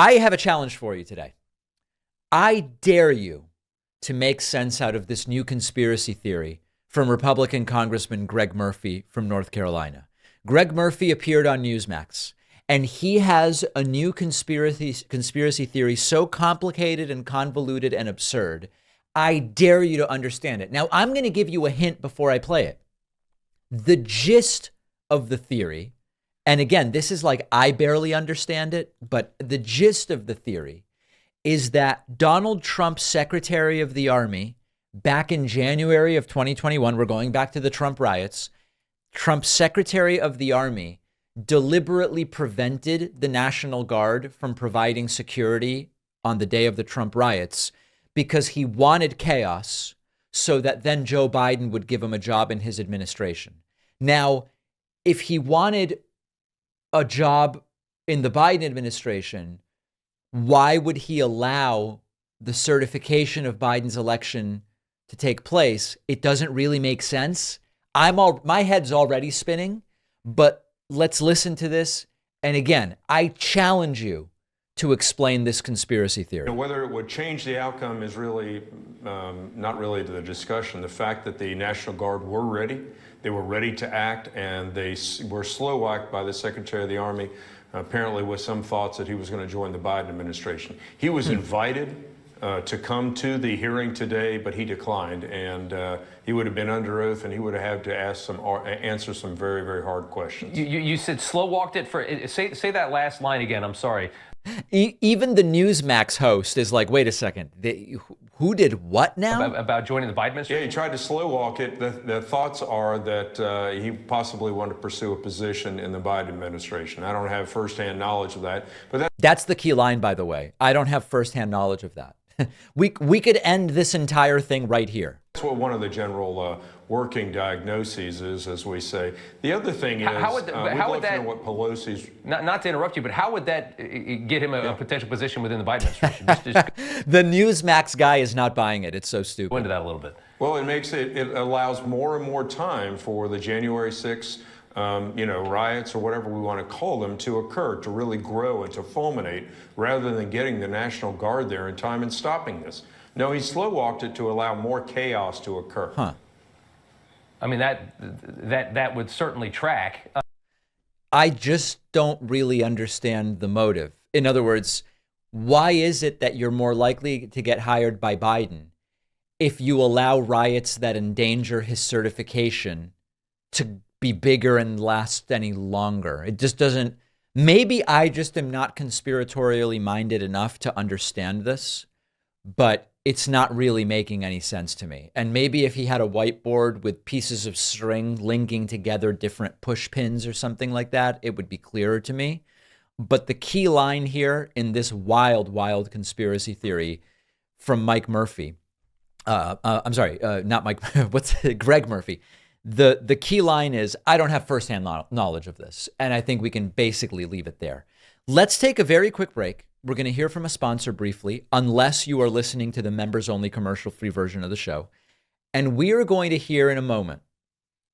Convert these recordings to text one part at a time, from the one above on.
I have a challenge for you today. I dare you to make sense out of this new conspiracy theory from Republican Congressman Greg Murphy from North Carolina. Greg Murphy appeared on Newsmax, and he has a new conspiracy theory so complicated and convoluted and absurd. I dare you to understand it. Now, I'm going to give you a hint before I play it. The gist of the theory, and again, this is like I barely understand it, but the gist of the theory is that Donald Trump's Secretary of the Army back in January of 2021, we're going back to the Trump riots, Trump's Secretary of the Army deliberately prevented the National Guard from providing security on the day of the Trump riots because he wanted chaos so that then Joe Biden would give him a job in his administration. Now, if he wanted a job in the Biden administration, why would he allow the certification of Biden's election to take place? It doesn't really make sense. My head's already spinning, but let's listen to this. And again, I challenge you to explain this conspiracy theory. Whether it would change the outcome is really not really the discussion. The fact that the National Guard were ready, they were ready to act, and they were slow-walked by the Secretary of the Army, apparently with some thoughts that he was going to join the Biden administration. He was invited to come to the hearing today, but he declined, and he would have been under oath, and he would have had to answer some very, very hard questions. You said slow-walked it for, say that last line again, I'm sorry. Even the Newsmax host is like, wait a second, who did what now? About joining the Biden administration? Yeah, he tried to slow walk it. The thoughts are that he possibly wanted to pursue a position in the Biden administration. I don't have firsthand knowledge of that. But that's the key line, by the way. I don't have firsthand knowledge of that. We could end this entire thing right here. That's what one of the general working diagnoses is, as we say. The other thing is, how would that, know what Pelosi's... Not to interrupt you, but how would that get him a potential position within the Biden administration? The Newsmax guy is not buying it. It's so stupid. Go into that a little bit. Well, it allows more and more time for the January 6th riots or whatever we want to call them to occur, to really grow and to fulminate, rather than getting the National Guard there in time and stopping this. No, he slow-walked it to allow more chaos to occur. Huh. I mean, that would certainly track. I just don't really understand the motive. In other words, why is it that you're more likely to get hired by Biden if you allow riots that endanger his certification to be bigger and last any longer? It just doesn't. Maybe I just am not conspiratorially minded enough to understand this, but it's not really making any sense to me. And maybe if he had a whiteboard with pieces of string linking together different push pins or something like that, it would be clearer to me. But the key line here in this wild, wild conspiracy theory from Mike Murphy, I'm sorry, not Mike, Greg Murphy. The key line is, I don't have firsthand knowledge of this. And I think we can basically leave it there. Let's take a very quick break. We're going to hear from a sponsor briefly, unless you are listening to the members-only commercial-free version of the show. And we are going to hear in a moment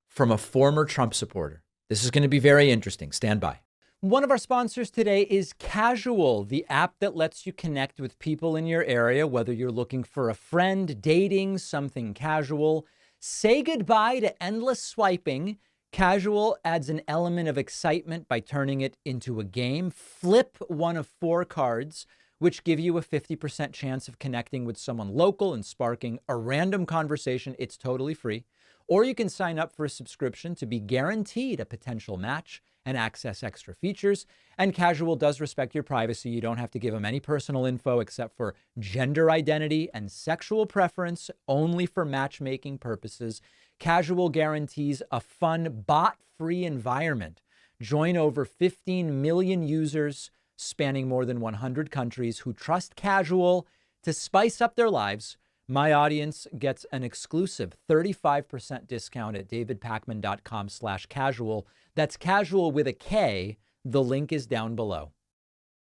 from a former Trump supporter. This is going to be very interesting. Stand by. One of our sponsors today is Casual, the app that lets you connect with people in your area, whether you're looking for a friend, dating, something casual. Say goodbye to endless swiping. Casual adds an element of excitement by turning it into a game. Flip one of 4 cards, which give you a 50% chance of connecting with someone local and sparking a random conversation. It's totally free. Or you can sign up for a subscription to be guaranteed a potential match and access extra features. And Casual does respect your privacy. You don't have to give them any personal info except for gender identity and sexual preference, only for matchmaking purposes. Casual guarantees a fun, bot-free environment. Join over 15 million users spanning more than 100 countries who trust Casual to spice up their lives. My audience gets an exclusive 35% discount at davidpakman.com/casual. That's casual with a K. The link is down below.